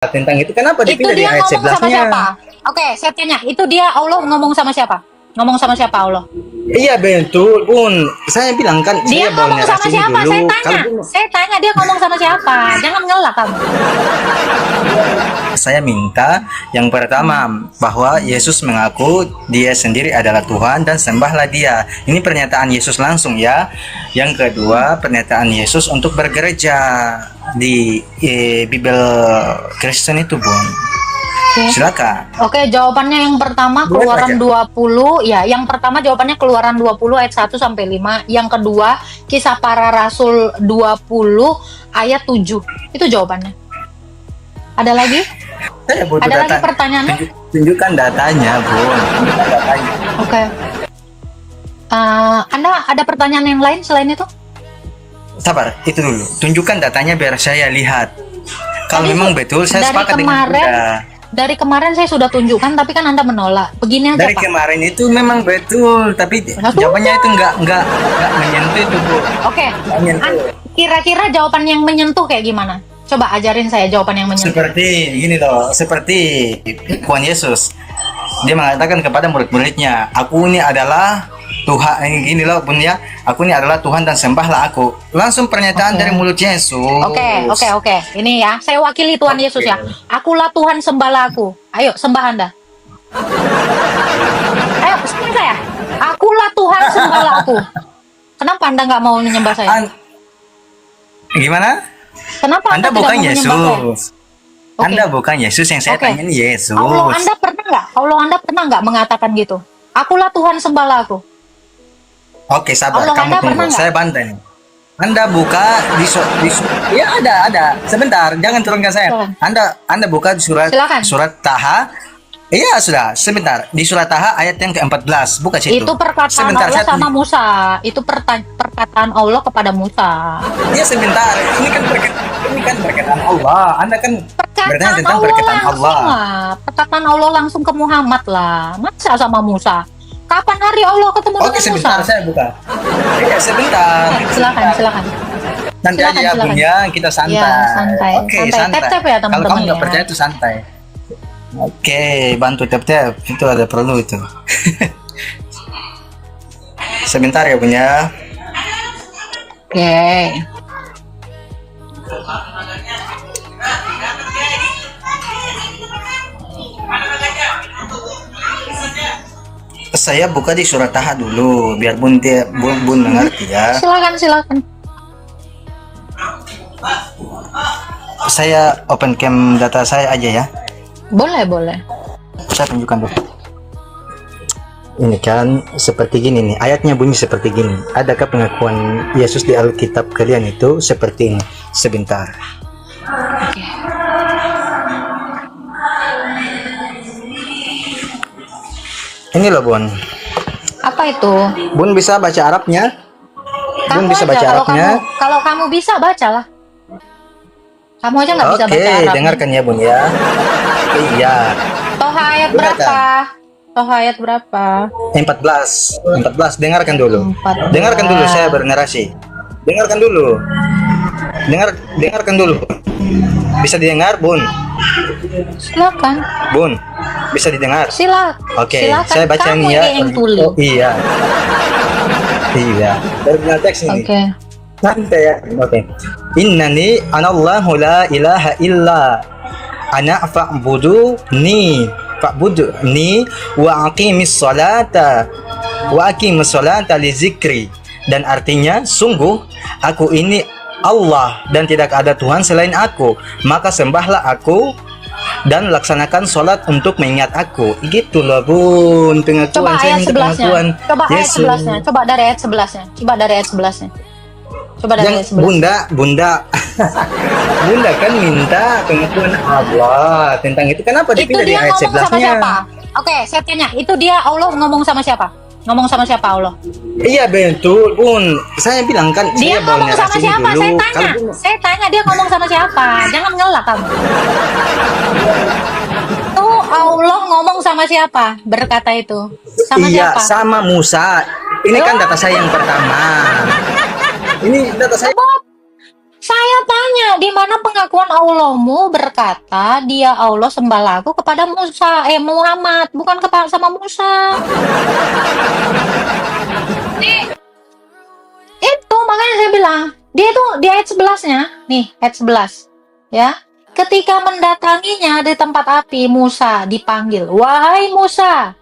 tentang itu kenapa Itu dipindah di dia ayat ngomong sama 11-nya? siapa? Oke, saya tanya, itu dia Allah ngomong sama siapa? Ngomong sama siapa Allah? Iya betul Bun, saya bilang kan Dia saya bawa ngomong sama narasinya siapa? dulu. Saya tanya dia ngomong sama siapa? Jangan ngelak kamu. Saya minta yang pertama bahwa Yesus mengaku dia sendiri adalah Tuhan dan sembahlah dia. Ini pernyataan Yesus langsung ya. Yang kedua pernyataan Yesus untuk bergereja di Bible Kristen itu Bun. Silakan. Oke, jawabannya yang pertama Keluaran 20 ya. Yang pertama jawabannya Keluaran 20 ayat 1 sampai 5. Yang kedua Kisah Para Rasul 20 ayat 7. Itu jawabannya. Ada lagi? Saya butuh Ada data. lagi pertanyaannya? Tunjukkan datanya, Bun. Tunjukkan datanya. Oke. Anda ada pertanyaan yang lain selain itu? Sabar, itu dulu. Tunjukkan datanya biar saya lihat. Kalau Tadi memang betul, saya dari sepakat dengan kemarin, Anda. Dari kemarin saya sudah tunjukkan, tapi kan Anda menolak. Begini aja, Dari Pak. kemarin itu memang betul, tapi jawabannya itu nggak menyentuh itu Bu. Oke. Menyentuh. Kira-kira jawaban yang menyentuh kayak gimana? Coba ajarin saya jawaban yang menyentuh. Seperti gini loh, seperti Tuhan Yesus. Dia mengatakan kepada murid-muridnya, aku ini adalah Tuhan, gini loh Bun ya, aku ini adalah Tuhan dan sembahlah aku. Langsung pernyataan dari mulut Yesus. Oke. Ini ya, saya wakili Tuhan Yesus ya. Akulah Tuhan, sembahlah aku. Ayo, sembah Anda. Ayo, sembah saya. Akulah Tuhan, sembahlah aku. Kenapa Anda nggak mau menyembah saya? Gimana? Kenapa Anda tidak bukan mau menyembah saya? Yesus. Anda bukan Yesus yang saya tanya ini Yesus. Allah Anda pernah nggak mengatakan gitu? Akulah Tuhan, sembahlah aku. Oke, sabar, Allah, kamu Anda tunggu. pernah Saya bantai. Anda buka ya ada. Sebentar, jangan turunkan saya. Silakan. Anda buka di Silakan. surat Taha. Iya, sudah. Sebentar. Di surat Taha ayat yang ke-14. Buka situ. Itu perkataan sebentar, Allah sama Musa. Itu perkataan Allah kepada Musa. Iya, sebentar. Ini kan perkataan Allah. Anda kan bertanya tentang perkataan Allah. Perkataan Allah langsung ke Muhammad lah. Masa sama Musa? Kapan hari Allah ketemu dengan Musa? Sebentar, saya buka. Iya, sebentar. Silakan. Nanti aja ya, Bun ya, kita santai. Ya, santai. Oke, santai. santai. Tap-tap ya, Kalau teman-teman kamu nggak ya. percaya itu santai. Oke, bantu tap-tap. Itu ada perlu itu. Sebentar ya, Bun ya. Oke. Saya buka di surat Taha dulu biar Bun mengerti ya. Silakan. Saya open cam data saya aja ya. Boleh. Saya tunjukkan dulu. Ini kan seperti gini nih, ayatnya bunyi seperti gini. Adakah pengakuan Yesus di Alkitab kalian itu seperti ini? Sebentar. Ini loh Bun. Apa itu? Bun bisa baca Arabnya? Bun bisa baca Arabnya? Kalau kamu bisa, bacalah. Kamu aja nggak bisa baca Arab. Oke, dengarkan ya Bun ya. Iya. Toha ayat berapa? Toha ayat berapa? 14, dengarkan dulu. 14. Dengarkan dulu, saya bernarasi. Dengarkan dulu. Dengarkan dulu. Bisa didengar, Bun? Silakan. Bun, bisa didengar? Oke, Silakan. saya baca Kamu ini ya. yang tulis. Oh, iya. Original teks ini. Oke. Santai ya. Oke. Innani anallahu la ilaha illa ana fa'buduni wa aqimis salata li zikri. Dan artinya sungguh aku ini Allah dan tidak ada Tuhan selain aku, maka sembahlah aku dan laksanakan sholat untuk mengingat aku. Gitu loh Bun, pengakuan Coba saya ayat minta 11-nya. pengakuan Coba ayat Yesus. 11-nya. Coba dari ayat 11-nya. Coba dari ayat 11-nya. Coba dari ayat 11. Bunda Bunda kan minta pengakuan Allah tentang itu. Kenapa Itu dipindah di dia ayat ngomong sama 11-nya? siapa? Oke, saya tanya. Itu dia Allah ngomong sama siapa? Ngomong sama siapa Allah? Iya betul Bun. Saya bilang kan Dia saya bawa ngomong sama narasinya siapa? dulu. Saya tanya dia ngomong sama siapa? Jangan ngelak kamu. Tuh Allah ngomong sama siapa? Berkata itu. Sama iya, siapa? sama Musa. Ini kan data saya yang pertama. Ini data saya. Saya tanya, di mana pengakuan Allahmu berkata dia Allah sembahlah aku kepada Muhammad, bukan kepada sama Musa. Itu makanya saya bilang, dia itu di ayat 11-nya, nih ayat 11, ya. Ketika mendatanginya di tempat api, Musa dipanggil, "Wahai Musa,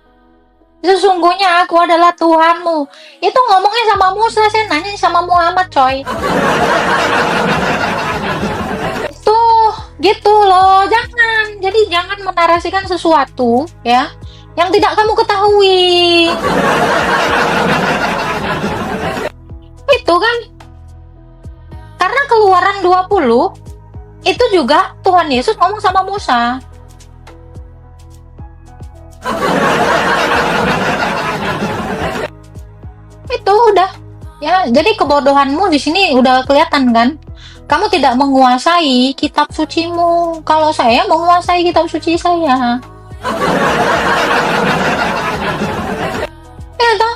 sesungguhnya aku adalah Tuhanmu." Itu ngomongnya sama Musa, saya nanya sama Muhammad, coy. Tuh, gitu loh. Jangan menarasikan sesuatu ya yang tidak kamu ketahui. Itu kan karena Keluaran 20 itu juga Tuhan Yesus ngomong sama Musa. Itu udah ya, jadi kebodohanmu di sini udah kelihatan kan. Kamu tidak menguasai kitab sucimu. Kalau saya menguasai kitab suci saya. Ya toh?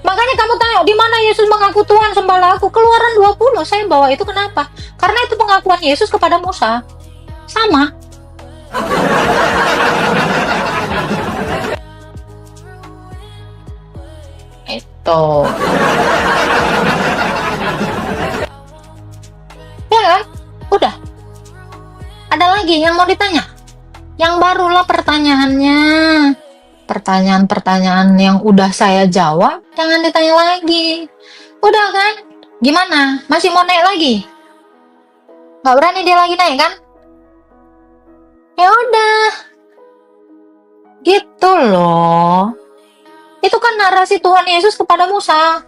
Makanya kamu tanya, di mana Yesus mengaku Tuhan sembahlah aku? Keluaran 20, saya bawa itu kenapa? Karena itu pengakuan Yesus kepada Musa. Sama. Itu. Ya kan? Udah. Ada lagi yang mau ditanya? Yang barulah pertanyaannya. Pertanyaan-pertanyaan yang udah saya jawab, jangan ditanya lagi. Udah kan? Gimana? Masih mau naik lagi? Gak berani dia lagi naik kan? Ya udah. Gitu loh. Itu kan narasi Tuhan Yesus kepada Musa.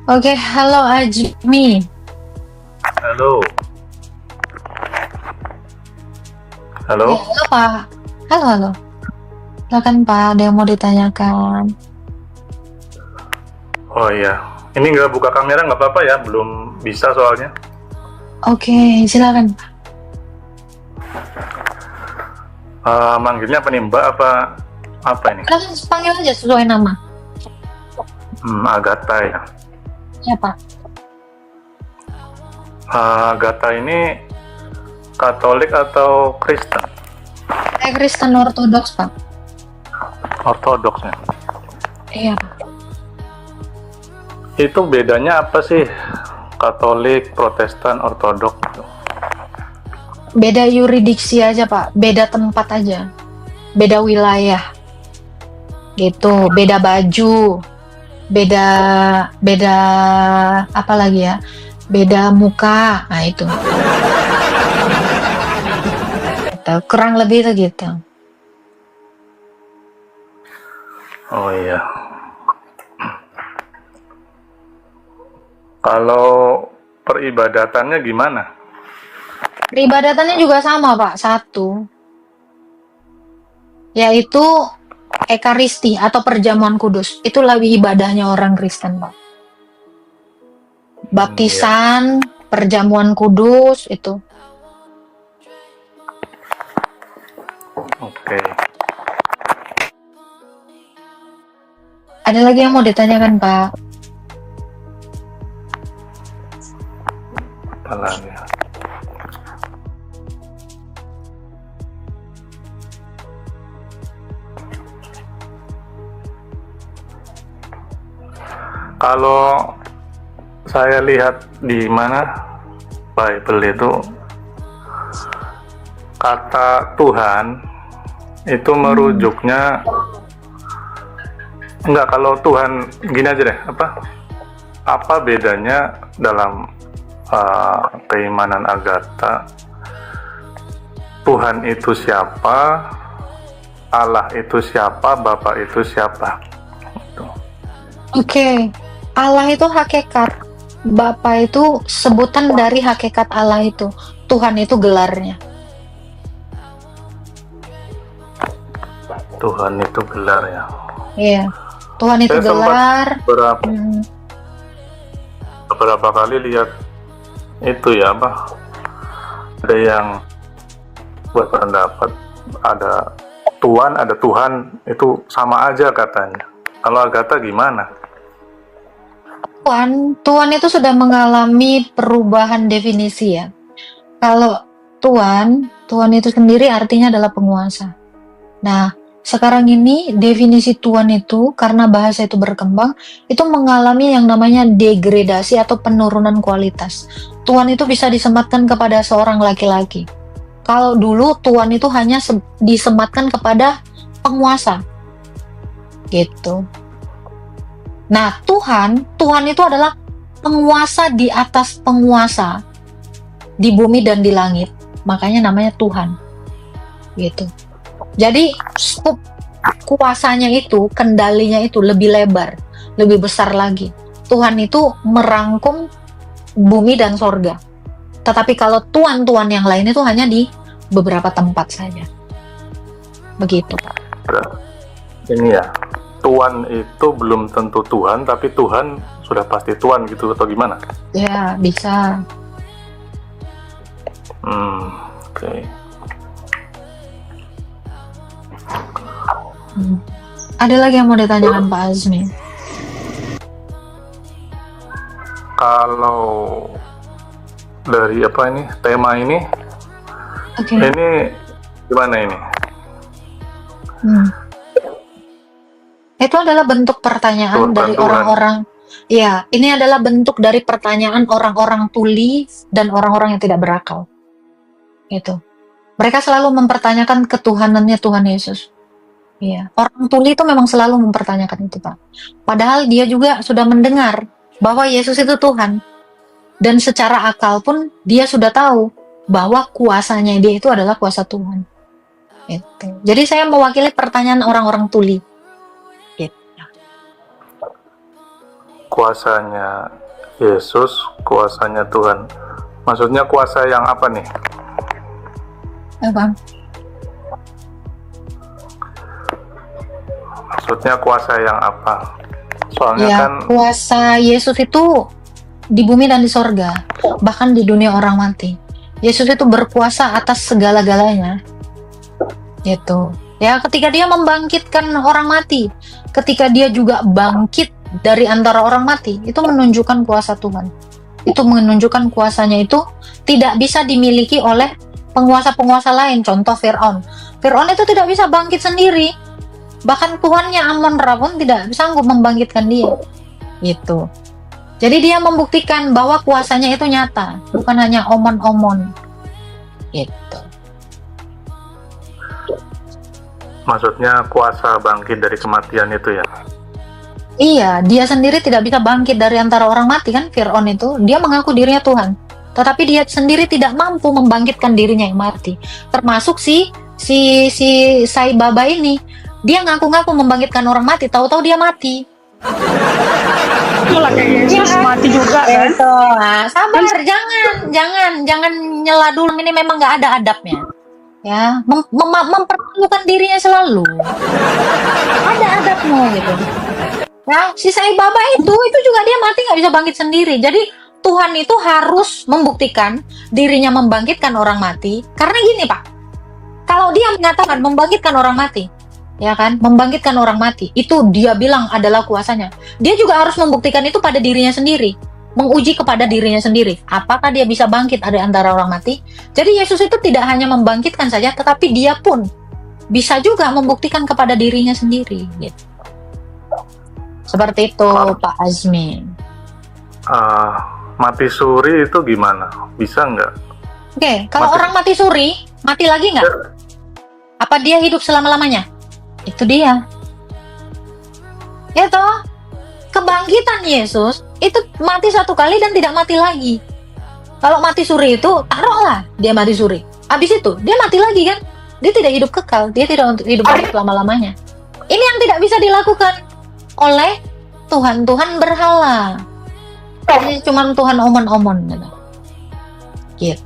Oke, halo Ajmi. Halo. Halo. Ya, halo Pak. Halo. Silakan Pak, ada yang mau ditanyakan. Oh iya. Ini nggak buka kamera nggak apa-apa ya? Belum bisa soalnya. Oke, silakan Pak. Manggilnya apa nih Mbak? Apa ini? Silakan panggil aja sesuai nama. Agatha ya. Ya Pak. Agatha ini Katolik atau Kristen? Saya Kristen Ortodoks Pak. Ortodoks ya. Iya Pak. Itu bedanya apa sih? Katolik, Protestan, Ortodoks gitu? Beda yuridiksi aja Pak, beda tempat aja, beda wilayah, gitu, beda baju, beda apa lagi ya, beda muka, nah itu. Gitu, kurang lebih itu gitu. Oh iya. Kalau peribadatannya gimana? Peribadatannya juga sama Pak, satu, yaitu Ekaristi atau perjamuan kudus. Itulah ibadahnya orang Kristen Pak. Baptisan, perjamuan kudus itu. Oke. Ada lagi yang mau ditanyakan Pak? Apa lagi? Kalau saya lihat di mana Bible itu kata Tuhan itu merujuknya enggak, kalau Tuhan gini aja deh, apa bedanya dalam keimanan Agatha? Tuhan itu siapa, Allah itu siapa, Bapa itu siapa? Oke, Allah itu hakikat, Bapa itu sebutan dari hakikat Allah itu, Tuhan itu gelarnya. Tuhan itu gelar ya. Iya, Tuhan itu Saya sempat gelar. beberapa kali lihat itu ya, ada yang buat pendapat ada Tuhan itu sama aja katanya. Kalau Agatha gimana? Tuhan itu sudah mengalami perubahan definisi ya. Kalau Tuhan itu sendiri artinya adalah penguasa. Nah, sekarang ini definisi Tuhan itu karena bahasa itu berkembang, itu mengalami yang namanya degradasi atau penurunan kualitas. Tuhan itu bisa disematkan kepada seorang laki-laki. Kalau dulu Tuhan itu hanya disematkan kepada penguasa. Gitu. Nah, Tuhan itu adalah penguasa di atas penguasa di bumi dan di langit. Makanya namanya Tuhan. Gitu. Jadi, skup kuasanya itu, kendalinya itu lebih lebar, lebih besar lagi. Tuhan itu merangkum bumi dan sorga. Tetapi kalau tuan-tuan yang lain itu hanya di beberapa tempat saja. Begitu. Ini ya, Tuhan itu belum tentu Tuhan, tapi Tuhan sudah pasti Tuhan gitu atau gimana? Ya, bisa. Oke. Ada lagi yang mau ditanyakan Pak Azmi? Kalau dari apa ini tema ini, Oke. ini gimana ini? Itu adalah bentuk pertanyaan dari Tuhan. orang-orang. Ya, ini adalah bentuk dari pertanyaan orang-orang tuli dan orang-orang yang tidak berakal. Itu. Mereka selalu mempertanyakan ketuhanannya Tuhan Yesus. Iya, orang tuli itu memang selalu mempertanyakan itu, Pak. Padahal dia juga sudah mendengar bahwa Yesus itu Tuhan. Dan secara akal pun dia sudah tahu bahwa kuasanya dia itu adalah kuasa Tuhan. Gitu. Jadi saya mewakili pertanyaan orang-orang tuli. Gitu. Kuasanya Yesus, kuasanya Tuhan. Maksudnya kuasa yang apa nih? Apa? Maksudnya kuasa yang apa? Soalnya Ya, kan kuasa Yesus itu di bumi dan di sorga, bahkan di dunia orang mati. Yesus itu berkuasa atas segala-galanya. Gitu. Ya, ketika dia membangkitkan orang mati, ketika dia juga bangkit dari antara orang mati, itu menunjukkan kuasa Tuhan. Itu menunjukkan kuasanya itu tidak bisa dimiliki oleh penguasa-penguasa lain. Contoh Fir'aun. Fir'aun itu tidak bisa bangkit sendiri. Bahkan Tuhannya Amon-Ra pun tidak sanggup membangkitkan dia. Gitu. Jadi dia membuktikan bahwa kuasanya itu nyata, bukan hanya omon-omon. Gitu. maksudnya kuasa bangkit dari kematian itu ya. Iya, dia sendiri tidak bisa bangkit dari antara orang mati kan, Fir'aun itu. Dia mengaku dirinya Tuhan. Tetapi dia sendiri tidak mampu membangkitkan dirinya yang mati. Termasuk si Sai Baba ini. Dia ngaku-ngaku membangkitkan orang mati, tahu-tahu dia mati. Itulah kayak Yesus mati juga kan. Itu. Nah, sabar, jangan nyela dulu, ini memang nggak ada adabnya. Ya, mempertaruhkan dirinya selalu. Ada adabmu gitu. Nah, si Sai Baba itu juga dia mati nggak bisa bangkit sendiri. Jadi Tuhan itu harus membuktikan dirinya membangkitkan orang mati. Karena gini Pak, kalau dia mengatakan membangkitkan orang mati, ya kan, membangkitkan orang mati, itu dia bilang adalah kuasanya. Dia juga harus membuktikan itu pada dirinya sendiri, menguji kepada dirinya sendiri. Apakah dia bisa bangkit dari antara orang mati? Jadi Yesus itu tidak hanya membangkitkan saja, tetapi dia pun bisa juga membuktikan kepada dirinya sendiri. Gitu. Seperti itu Pak Azmi. Mati suri itu gimana? Bisa nggak? Oke, kalau orang mati suri, mati lagi nggak? Apa dia hidup selama-lamanya? Itu dia. Ya toh, kebangkitan Yesus itu mati satu kali dan tidak mati lagi. Kalau mati suri itu, taruhlah dia mati suri. Habis itu, dia mati lagi kan? Dia tidak hidup kekal, dia tidak hidup selama-lamanya. Ini yang tidak bisa dilakukan oleh Tuhan-Tuhan berhala. Ini cuma Tuhan omon-omon gitu. Ya.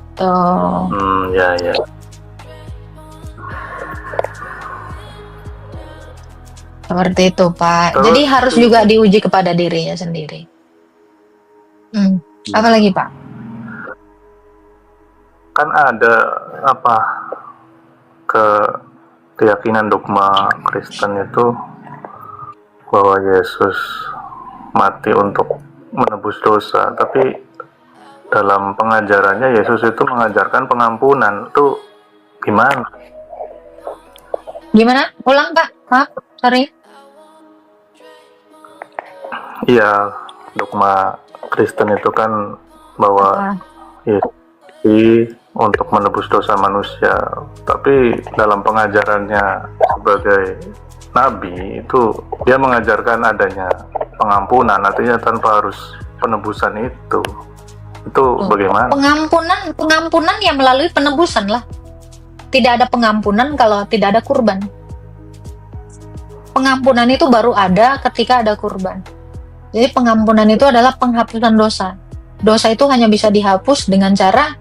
Seperti itu Pak. Terus, jadi harus juga diuji kepada dirinya sendiri. Apa lagi Pak? Kan ada keyakinan dogma Kristen itu bahwa Yesus mati untuk menebus dosa, tapi dalam pengajarannya Yesus itu mengajarkan pengampunan. Itu gimana? Gimana? Ulang, Pak. Maaf, sorry. Iya, dogma Kristen itu kan bahwa Ah, Yesus untuk menebus dosa manusia, tapi dalam pengajarannya sebagai nabi itu dia mengajarkan adanya pengampunan, artinya tanpa harus penebusan itu bagaimana? pengampunan ya melalui penebusan lah. Tidak ada pengampunan kalau tidak ada kurban. Pengampunan itu baru ada ketika ada kurban. Jadi pengampunan itu adalah penghapusan dosa. Dosa itu hanya bisa dihapus dengan cara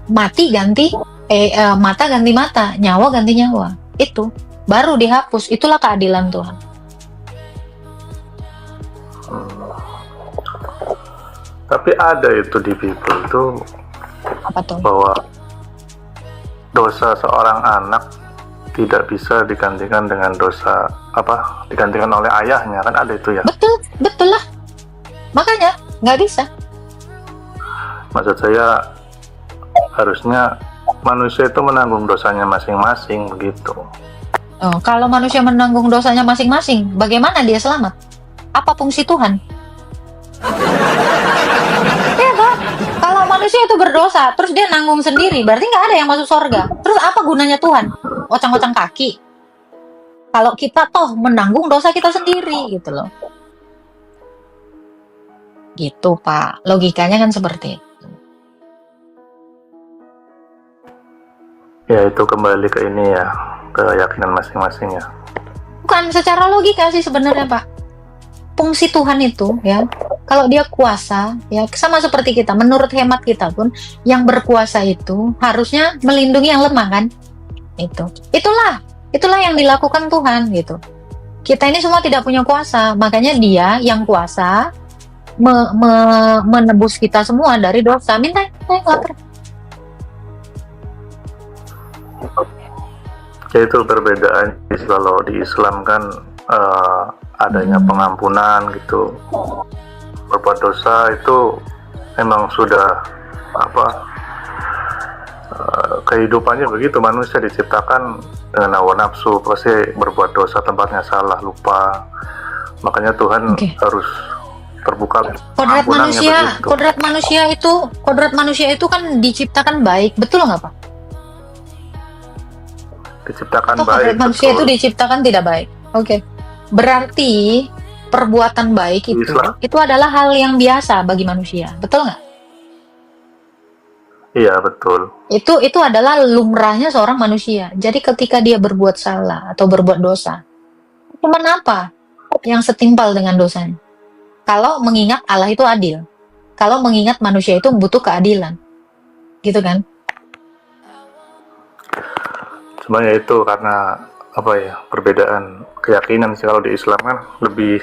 mata ganti mata, nyawa ganti nyawa. Itu baru dihapus. Itulah keadilan Tuhan. Tapi ada itu di Bible itu Apa tuh? bahwa dosa seorang anak tidak bisa digantikan dengan digantikan oleh ayahnya, kan ada itu ya. Betul lah. Makanya nggak bisa. Maksud saya harusnya manusia itu menanggung dosanya masing-masing begitu. Oh, kalau manusia menanggung dosanya masing-masing, bagaimana dia selamat? Apa fungsi Tuhan? Ya kan? Kalau manusia itu berdosa, terus dia nanggung sendiri, berarti nggak ada yang masuk surga. Terus apa gunanya Tuhan? Ocang-ocang kaki. Kalau kita toh menanggung dosa kita sendiri, gitu loh. Gitu, Pak. Logikanya kan seperti itu. Ya itu kembali ke ini ya, keyakinan masing-masing ya. Bukan secara logika sih sebenarnya, Pak. Fungsi Tuhan itu ya, kalau dia kuasa ya sama seperti kita, menurut hemat kita pun yang berkuasa itu harusnya melindungi yang lemah kan. Itulah yang dilakukan Tuhan gitu. Kita ini semua tidak punya kuasa, makanya dia yang kuasa menebus kita semua dari dosa. Minta, lapar. Ya itu perbedaan. Kalau di Islam kan adanya pengampunan gitu. Berbuat dosa itu memang sudah kehidupannya begitu. Manusia diciptakan dengan hawa nafsu, pasti berbuat dosa, tempatnya salah, lupa. Makanya Tuhan harus terbuka ampunannya begitu. Kodrat manusia itu kan diciptakan baik, betul nggak, Pak? Diciptakan Atau baik. kodrat manusia betul. itu diciptakan tidak baik. Oke. Berarti perbuatan baik Islam. itu adalah hal yang biasa bagi manusia, betul nggak? Iya betul. Itu adalah lumrahnya seorang manusia. Jadi ketika dia berbuat salah atau berbuat dosa, cuman apa yang setimpal dengan dosanya? Kalau mengingat Allah itu adil, kalau mengingat manusia itu butuh keadilan, gitu kan? Sebenarnya itu karena perbedaan keyakinan sih. Kalau di Islam kan lebih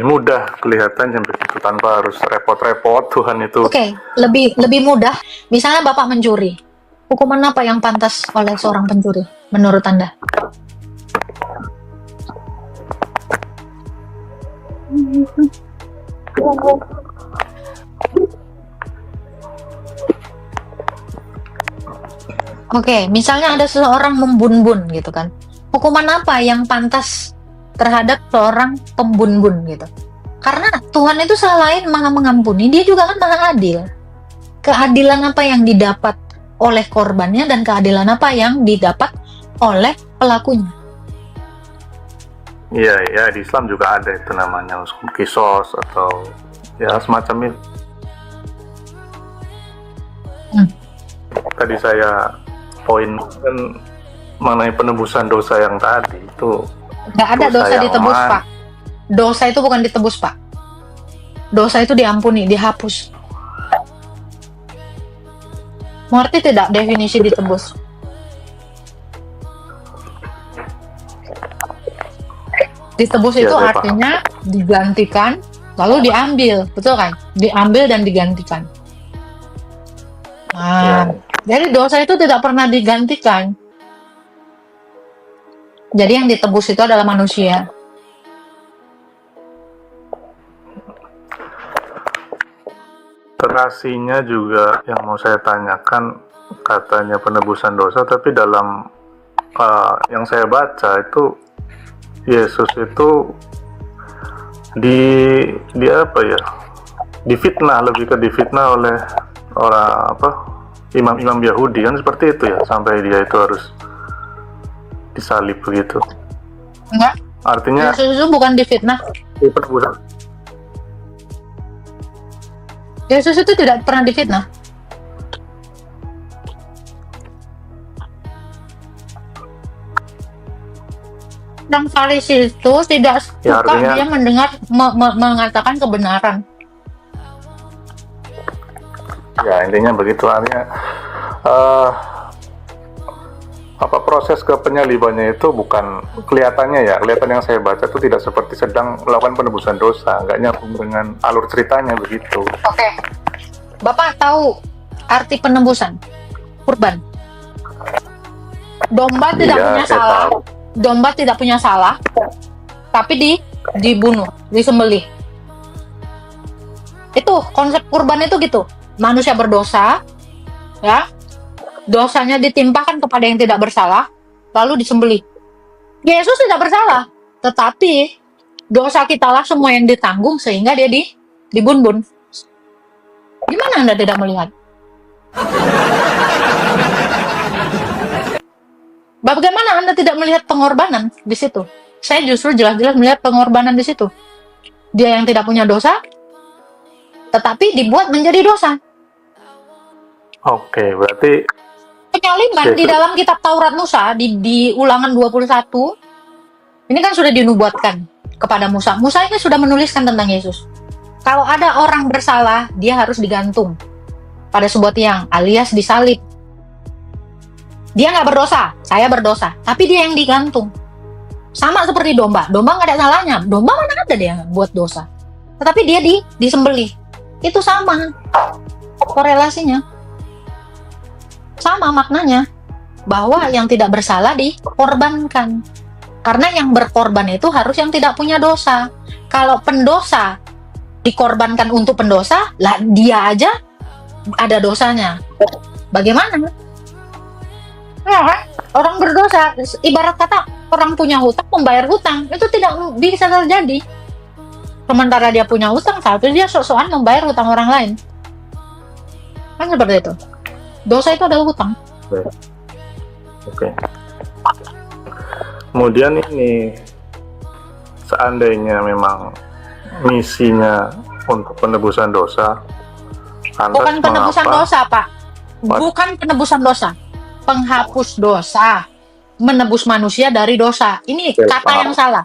mudah kelihatannya begitu, tanpa harus repot-repot. Tuhan itu Oke, lebih mudah. Misalnya Bapak mencuri, hukuman apa yang pantas oleh seorang pencuri menurut Anda? Oke, misalnya ada seseorang membun-bun gitu kan. Hukuman apa yang pantas terhadap seorang pembun-bun gitu? Karena Tuhan itu selain Maha mengampuni, Dia juga kan Maha adil. Keadilan apa yang didapat oleh korbannya dan keadilan apa yang didapat oleh pelakunya. ya di Islam juga ada itu namanya hukum kisos atau ya semacam itu. Tadi saya poin kan mengenai penebusan dosa yang tadi itu. Nggak ada dosa yang ditebus, mana? Pak. Dosa itu bukan ditebus, Pak. Dosa itu diampuni, dihapus. Mengerti tidak definisi ditebus? Ditebus Ya, itu saya artinya digantikan, lalu diambil, betul kan? Diambil dan digantikan. Nah, jadi dosa itu tidak pernah digantikan. Jadi yang ditebus itu adalah manusia. Terasinya juga yang mau saya tanyakan, katanya penebusan dosa, tapi dalam yang saya baca itu Yesus itu di apa ya, difitnah, lebih ke difitnah oleh orang imam-imam Yahudi kan, seperti itu ya, sampai dia itu harus disalib begitu. Enggak. Artinya Yesus itu bukan difitnah. penebusan. Yesus itu tidak pernah difitnah. Orang Farisi itu tidak Ya, suka artinya- dia mendengar mengatakan kebenaran. Ya, intinya begitu. Artinya proses ke penyalibannya itu bukan, kelihatannya yang saya baca itu tidak seperti sedang melakukan penebusan dosa, nggak nyambung dengan alur ceritanya begitu. Oke. Bapak tahu arti penebusan? Kurban. Domba tidak Iya, punya saya salah. tahu. Domba tidak punya salah. Tapi dibunuh, disembelih. Itu konsep kurban itu gitu. Manusia berdosa, ya. Dosanya ditimpakan kepada yang tidak bersalah, lalu disembelih. Yesus tidak bersalah, tetapi dosa kitalah semua yang ditanggung sehingga dia dibun-bun. Gimana Anda tidak melihat? Bagaimana Anda tidak melihat pengorbanan di situ? Saya justru jelas-jelas melihat pengorbanan di situ. Dia yang tidak punya dosa, tetapi dibuat menjadi dosa. Oke, berarti Penyaliban di dalam kitab Taurat Musa di Ulangan 21 ini kan sudah dinubuatkan kepada Musa. Musa ini sudah menuliskan tentang Yesus. Kalau ada orang bersalah, dia harus digantung pada sebuah tiang alias disalib. Dia nggak berdosa, saya berdosa, tapi dia yang digantung. Sama seperti domba. Domba nggak ada salahnya. Domba mana ada dia buat dosa. Tetapi dia disembelih. Itu sama korelasinya. Sama maknanya, bahwa yang tidak bersalah dikorbankan. Karena yang berkorban itu harus yang tidak punya dosa. Kalau pendosa dikorbankan untuk pendosa, lah dia aja ada dosanya. Bagaimana? Ya kan? Orang berdosa, ibarat kata orang punya hutang membayar hutang, itu tidak bisa terjadi. Sementara dia punya hutang, tapi dia sok-sokan membayar hutang orang lain. Kan seperti itu. Dosa itu adalah hutang. Oke. Kemudian ini, seandainya memang misinya untuk penebusan dosa, Bukan penebusan dosa, Pak. Bukan penebusan dosa. Penghapus dosa. Menebus manusia dari dosa. Ini Oke, kata paham. yang salah.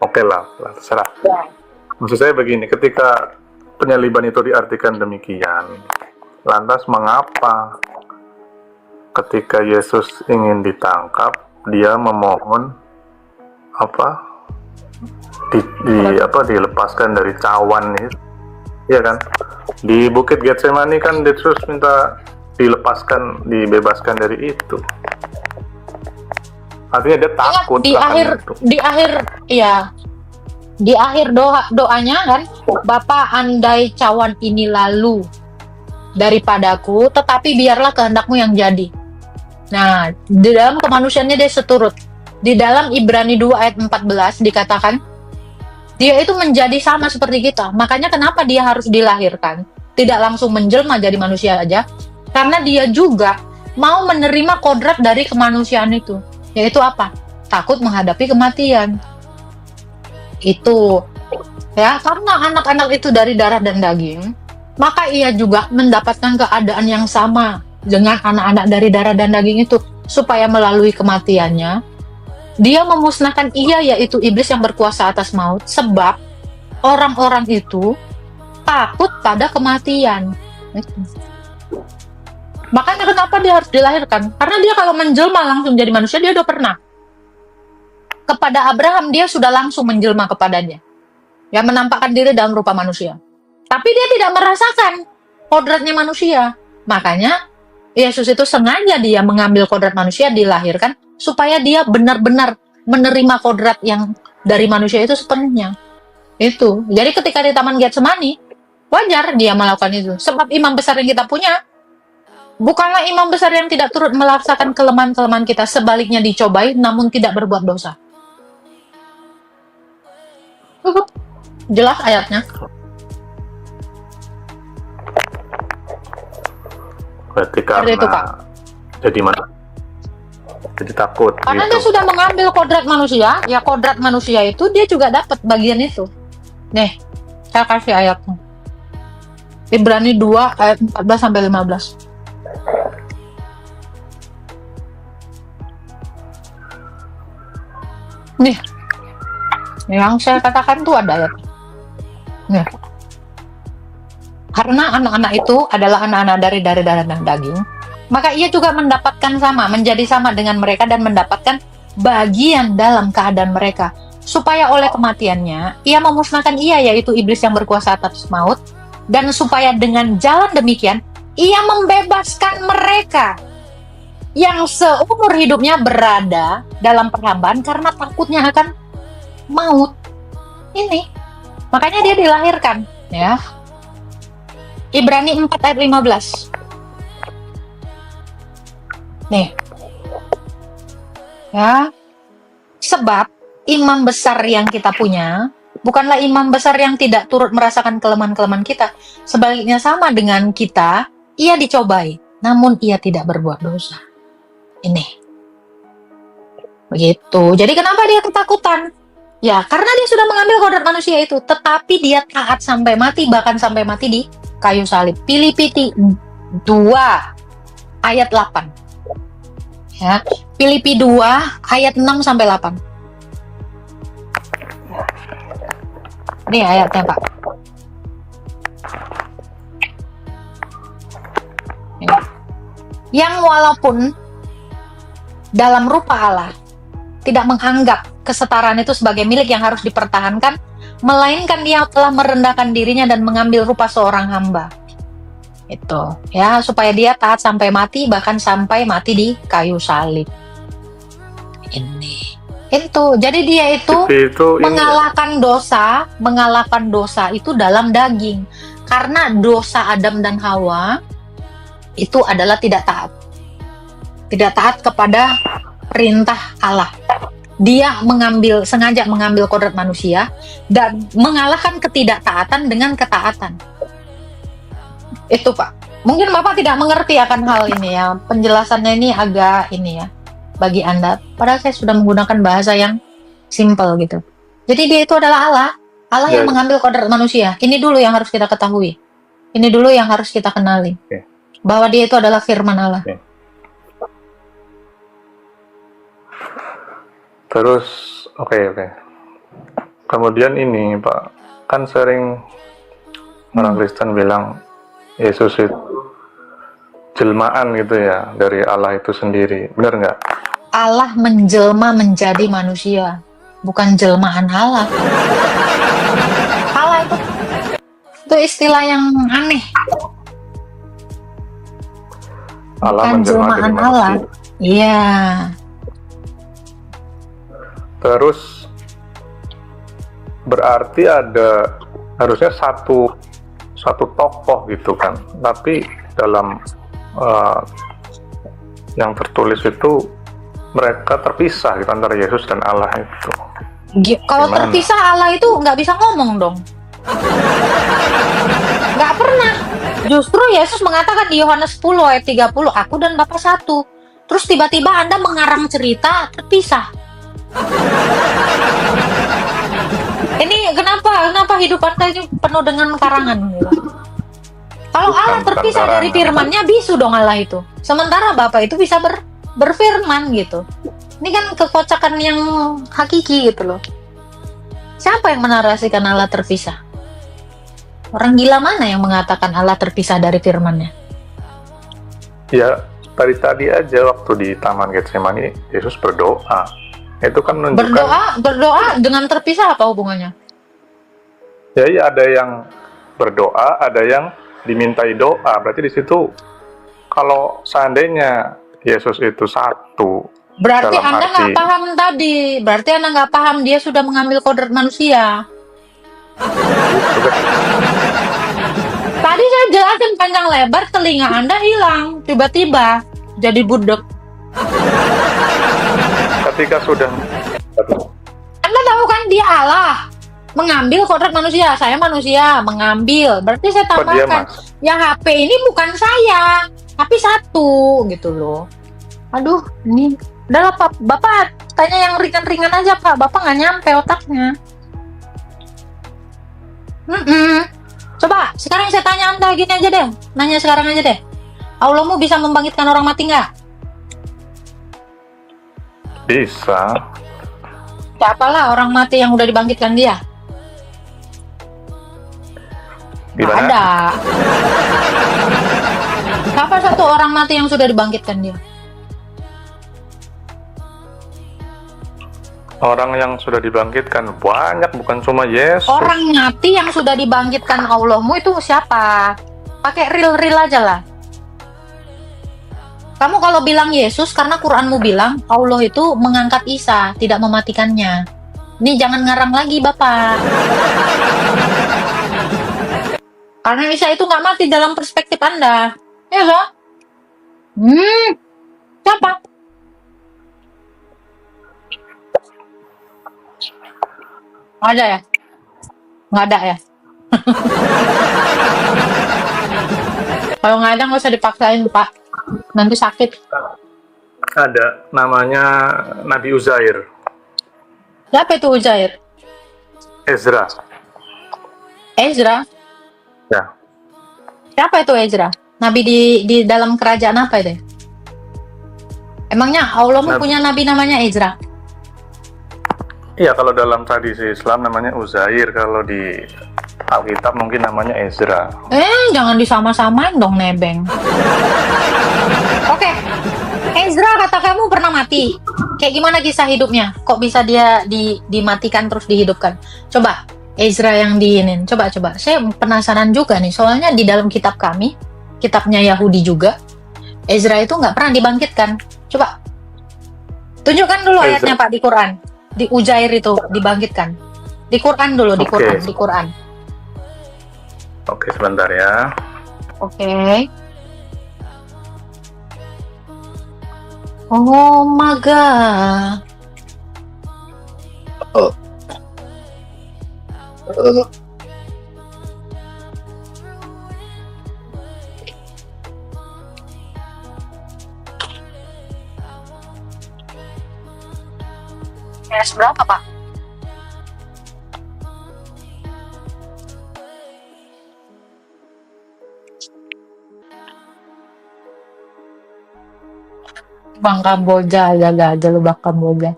Oke lah, terserah. Maksud saya begini, ketika penyaliban itu diartikan demikian, lantas mengapa ketika Yesus ingin ditangkap, dia memohon dilepaskan dari cawan itu, iya kan? Di Bukit Getsemani kan Yesus minta dilepaskan, dibebaskan dari itu. Artinya dia takut Di akhir doanya kan, Bapa, andai cawan ini lalu daripadaku, tetapi biarlah kehendakmu yang jadi. Nah, di dalam kemanusiaannya dia seturut. Di dalam Ibrani 2 ayat 14 dikatakan, dia itu menjadi sama seperti kita. Makanya kenapa dia harus dilahirkan? Tidak langsung menjelma jadi manusia aja. Karena dia juga mau menerima kodrat dari kemanusiaan itu. Yaitu apa? Takut menghadapi kematian. Itu. Ya, karena anak-anak itu dari darah dan daging, maka ia juga mendapatkan keadaan yang sama dengan anak-anak dari darah dan daging itu, supaya melalui kematiannya dia memusnahkan ia, yaitu iblis yang berkuasa atas maut, sebab orang-orang itu takut pada kematian. Makanya kenapa dia harus dilahirkan? Karena dia kalau menjelma langsung jadi manusia, dia udah pernah. Kepada Abraham dia sudah langsung menjelma kepadanya, yang menampakkan diri dalam rupa manusia. Tapi dia tidak merasakan kodratnya manusia. Makanya Yesus itu sengaja dia mengambil kodrat manusia, dilahirkan, supaya dia benar-benar menerima kodrat yang dari manusia itu sepenuhnya. Itu. Jadi ketika di Taman Getsemani, wajar dia melakukan itu. Sebab imam besar yang kita punya bukanlah imam besar yang tidak turut melaksakan kelemahan-kelemahan kita, sebaliknya dicobai namun tidak berbuat dosa. Jelas ayatnya. Berarti Seperti itu, Pak. karena jadi mana? Jadi takut. Karena gitu. dia sudah mengambil kodrat manusia, ya kodrat manusia itu dia juga dapat bagian itu. Nih, saya kasih ayatnya. Ibrani 2 ayat 14 sampai 15. Nih, yang saya katakan tuh ada ayat. Nih. Karena anak-anak itu adalah anak-anak dari darah dan daging, maka ia juga mendapatkan sama, menjadi sama dengan mereka dan mendapatkan bagian dalam keadaan mereka, supaya oleh kematiannya ia memusnahkan ia, yaitu iblis yang berkuasa atas maut, dan supaya dengan jalan demikian ia membebaskan mereka yang seumur hidupnya berada dalam perhambaan karena takutnya akan maut. Ini makanya dia dilahirkan, ya. Ibrani 4 ayat 15. Nih. Ya. Sebab imam besar yang kita punya bukanlah imam besar yang tidak turut merasakan kelemahan-kelemahan kita. Sebaliknya sama dengan kita, ia dicobai, namun ia tidak berbuat dosa. Ini. Begitu. Jadi kenapa dia ketakutan? Ya, karena dia sudah mengambil kodrat manusia itu, tetapi dia taat sampai mati, bahkan sampai mati di kayu salib. Filipi 2 ayat 8. Ya, Filipi 2 ayat 6 sampai 8. Ini ayatnya, Pak. Ini. Yang walaupun dalam rupa Allah tidak menganggap kesetaraan itu sebagai milik yang harus dipertahankan, melainkan dia telah merendahkan dirinya dan mengambil rupa seorang hamba. Itu, ya, supaya dia taat sampai mati, bahkan sampai mati di kayu salib. Ini. Itu. Jadi dia itu mengalahkan dosa itu dalam daging. Karena dosa Adam dan Hawa itu adalah tidak taat. Tidak taat kepada perintah Allah. Dia sengaja mengambil kodrat manusia dan mengalahkan ketidaktaatan dengan ketaatan. Itu, Pak. Mungkin Bapak tidak mengerti akan hal ini, ya. Penjelasannya ini agak ini, ya, bagi Anda. Padahal saya sudah menggunakan bahasa yang simple gitu. Jadi dia itu adalah Allah. Allah yang mengambil kodrat manusia. Ini dulu yang harus kita ketahui. Ini dulu yang harus kita kenali. Bahwa dia itu adalah firman Allah. Terus, oke. Kemudian ini, Pak, kan sering orang Kristen bilang Yesus itu jelmaan gitu ya, dari Allah itu sendiri. Benar nggak? Allah menjelma menjadi manusia, bukan jelmaan Allah. Allah itu istilah yang aneh. Allah Bukan menjelma jadi jelmaan manusia. Allah. Iya. Terus berarti ada harusnya satu tokoh gitu kan, tapi dalam yang tertulis itu mereka terpisah gitu antara Yesus dan Allah itu. Kalau terpisah Allah itu nggak bisa ngomong dong. Nggak pernah. Justru Yesus mengatakan di Yohanes 10 ayat 30, aku dan Bapa satu. Terus tiba-tiba Anda mengarang cerita terpisah. Ini kenapa hidup Anda ini penuh dengan karangan gitu? Kalau Allah terpisah dari firman-Nya, bisu dong Allah itu. Sementara Bapa itu bisa berfirman gitu. Ini kan kekocakan yang hakiki gitu loh. Siapa yang menarasikan Allah terpisah? Orang gila mana yang mengatakan Allah terpisah dari firman-Nya? Ya, tadi aja waktu di Taman Getsemani Yesus berdoa. Itu kan menunjukkan berdoa dengan terpisah apa hubungannya? Ya, ada yang berdoa, ada yang dimintai doa. Berarti di situ kalau seandainya Yesus itu satu, berarti Anda nggak paham tadi. Berarti Anda nggak paham dia sudah mengambil kodrat manusia. Tadi saya jelasin panjang lebar, telinga Anda hilang. Tiba-tiba jadi budek. Ketika sudah Anda tahu kan dia Allah. Mengambil kodrat manusia. Saya manusia. Mengambil. Berarti saya apa dia, tambahkan. Mas? Ya HP ini bukan saya. Tapi satu. Gitu loh. Aduh. Ini. Udahlah Pak. Bapak tanya yang ringan-ringan aja Pak. Bapak nggak nyampe otaknya. Coba. Sekarang saya tanya Anda gini aja deh. Nanya sekarang aja deh. Allahmu bisa membangkitkan orang mati nggak? Bisa. Siapalah orang mati yang udah dibangkitkan dia? Nggak Gimana? ada. Siapa satu orang mati yang sudah dibangkitkan dia? Orang yang sudah dibangkitkan banyak, bukan cuma Yesus. Orang mati yang sudah dibangkitkan Allahmu itu siapa? Pakai real-real aja lah. Kamu kalau bilang Yesus karena Quranmu bilang Allah itu mengangkat Isa, tidak mematikannya. Ini jangan ngarang lagi Bapak. Karena Isa itu nggak mati dalam perspektif Anda. Ya loh? Siapa? Nggak ada ya? Nggak ada ya? Kalau nggak ada nggak usah dipaksain Pak. Nanti sakit. Ada, namanya Nabi Uzair. Siapa itu Uzair? Ezra. Ezra? Ya. Siapa itu Ezra? Nabi di dalam kerajaan apa itu? Emangnya Allah punya nabi namanya Ezra? Iya, kalau dalam tradisi Islam namanya Uzair, kalau di Alkitab mungkin namanya Ezra. Jangan disama-samain dong nebeng. Oke. Ezra kata kamu pernah mati. Kayak gimana kisah hidupnya? Kok bisa dia dimatikan terus dihidupkan? Coba Ezra yang diinin. Coba. Saya penasaran juga nih. Soalnya di dalam kitab kami, kitabnya Yahudi juga, Ezra itu nggak pernah dibangkitkan. Coba. Tunjukkan dulu ayatnya Pak di Quran. Di Uzair itu dibangkitkan. Di Quran dulu, di Quran. Oke, sebentar ya. Oke. Oh my god. PS berapa, Pak? Bang Kamboja, jaga aja lu Bang Kamboja.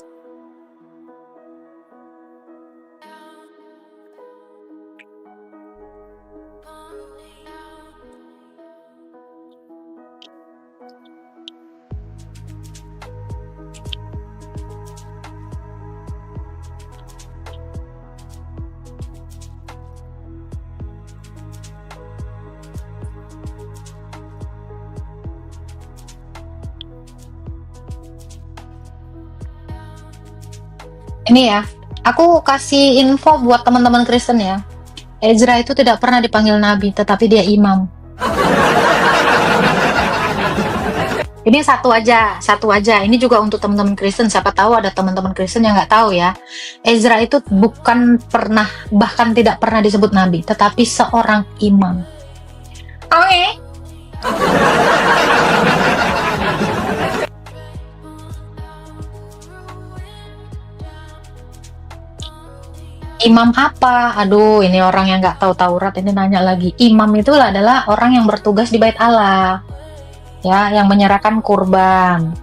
Ini ya, aku kasih info buat teman-teman Kristen ya. Ezra itu tidak pernah dipanggil nabi, tetapi dia imam. Ini satu aja. Ini juga untuk teman-teman Kristen. Siapa tahu ada teman-teman Kristen yang nggak tahu ya. Ezra itu bukan pernah, bahkan tidak pernah disebut nabi, tetapi seorang imam. Oke. Imam apa? Aduh, ini orang yang nggak tahu Taurat ini nanya lagi. Imam itu adalah orang yang bertugas di Bait Allah, ya, yang menyerahkan kurban.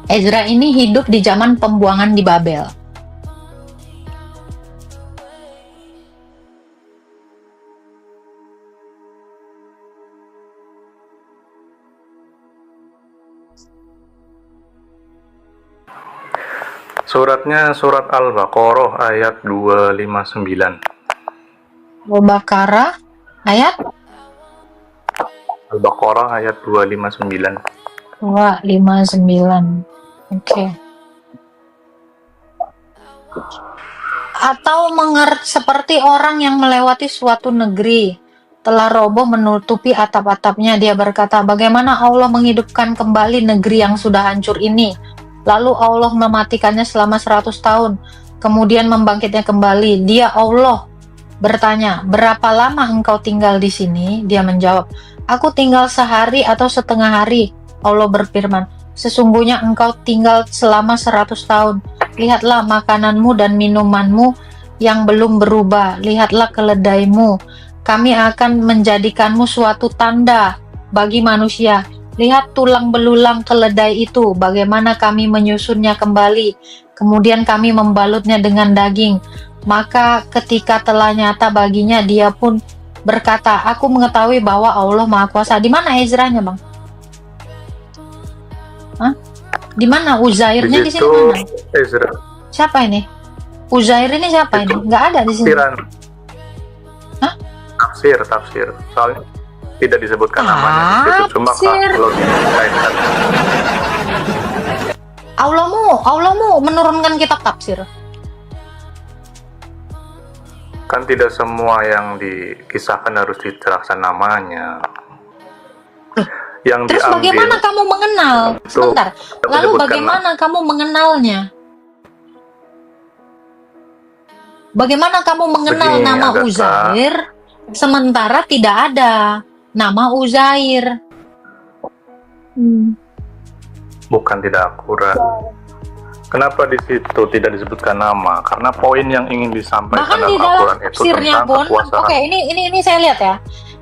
Ezra ini hidup di zaman pembuangan di Babel. Suratnya surat Al-Baqarah ayat 259. Al-Baqarah ayat Al-Baqarah ayat 259. 259. Oke. Atau seperti orang yang melewati suatu negeri, telah roboh menutupi atap-atapnya. Dia berkata, bagaimana Allah menghidupkan kembali negeri yang sudah hancur ini? Lalu Allah mematikannya selama 100 tahun, kemudian membangkitnya kembali. Dia Allah bertanya, berapa lama engkau tinggal di sini? Dia menjawab, aku tinggal sehari atau setengah hari. Allah berfirman, sesungguhnya engkau tinggal selama 100 tahun. Lihatlah makananmu dan minumanmu yang belum berubah. Lihatlah keledaimu. Kami akan menjadikanmu suatu tanda bagi manusia. Lihat tulang belulang keledai itu, bagaimana kami menyusunnya kembali. Kemudian kami membalutnya dengan daging. Maka ketika telah nyata baginya, dia pun berkata, aku mengetahui bahwa Allah Maha Kuasa. Di mana Ezranya, Bang? Hah? Di mana Uzairnya? Di sini mana? Ezra. Siapa ini? Uzair ini siapa ini? Nggak ada di sini. Tafsiran. Hah? Tafsir. Soalnya tidak disebutkan namanya di situ, cuma kalau dikaitkan. Allahmu menurunkan kitab tafsir. Kan tidak semua yang dikisahkan harus dijelaskan namanya. Yang Terus diambil, bagaimana kamu mengenal? Sebentar. Lalu menyebutkan bagaimana kamu mengenalnya? Bagaimana kamu mengenal Begini, nama Agatha. Uzair sementara tidak ada nama Uzair? bukan tidak akurat. Kenapa di situ tidak disebutkan nama? Karena poin yang ingin disampaikan Bahkan di dalam dalam Al-Quran itu tafsirnya tentang pun, kekuasaan. oke, ini saya lihat ya.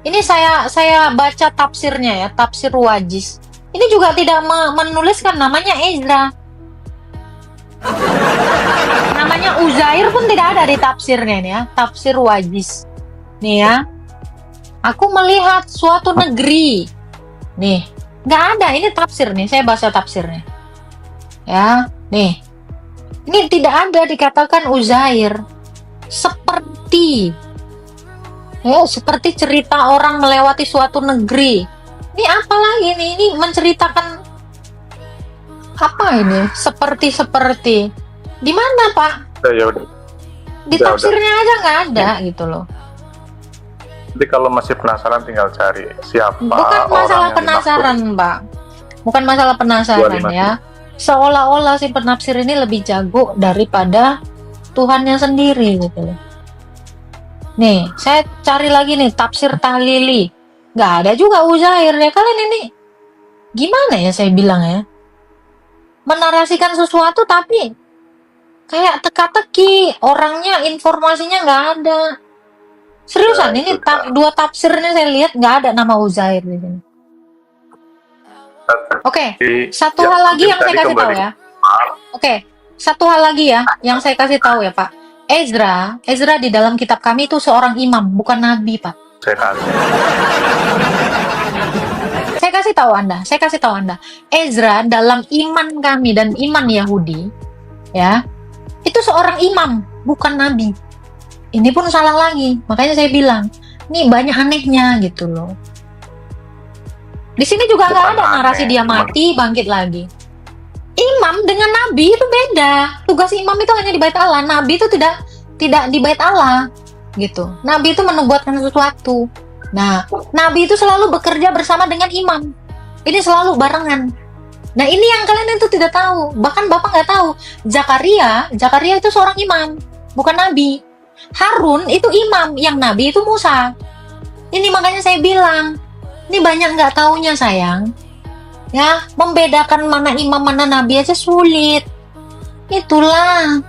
Ini saya baca tafsirnya ya, tafsir Wajiz. Ini juga tidak menuliskan namanya Ezra. Namanya Uzair pun tidak ada di tafsirnya nih ya, tafsir Wajiz. Nih ya. Aku melihat suatu negeri. Nih, nggak ada, ini tafsir nih, saya baca tafsirnya. Ya, nih. Ini tidak ada dikatakan Uzair. Seperti cerita orang melewati suatu negeri. Ini apa lagi nih? Ini menceritakan apa ini? Seperti. Di mana, Pak? Ya udah. Di Ya tafsirnya aja nggak ada gitu loh. Jadi kalau masih penasaran tinggal cari siapa Bukan orang masalah yang penasaran, Mbak. Bukan masalah penasaran 25. ya. Seolah-olah si penafsir ini lebih jago daripada Tuhannya sendiri gitu loh. Nih, saya cari lagi nih tafsir Tahlili. Nggak ada juga Uzair ya. Kalian ini gimana ya saya bilang ya? Menarasikan sesuatu tapi kayak teka-teki, orangnya, informasinya nggak ada. Seriusan, Ya, ini itu kan. dua tafsirnya saya lihat nggak ada nama Uzair di sini. Oke, satu Ya, hal lagi yang tadi saya kasih tahu kembali. ya. Oke, satu hal lagi ya yang saya kasih tahu ya Pak. Ezra di dalam kitab kami itu seorang imam, bukan nabi Pak. Saya kasih. Saya kasih tahu Anda. Ezra dalam iman kami dan iman Yahudi, ya, itu seorang imam, bukan nabi. Ini pun salah lagi. Makanya saya bilang, nih banyak anehnya gitu loh. Di sini juga nggak Bukan ada narasi aneh, dia mati, bangkit lagi. Imam dengan nabi itu beda. Tugas imam itu hanya di bait Allah. Nabi itu tidak di bait Allah, gitu. Nabi itu menubuatkan sesuatu. Nah, nabi itu selalu bekerja bersama dengan imam. Ini selalu barengan. Nah, ini yang kalian itu tidak tahu. Bahkan Bapak nggak tahu. Zakaria itu seorang imam, bukan nabi. Harun itu imam, yang nabi itu Musa. Ini makanya saya bilang, ini banyak nggak taunya sayang. Ya, membedakan mana imam mana nabi aja sulit. Itulah.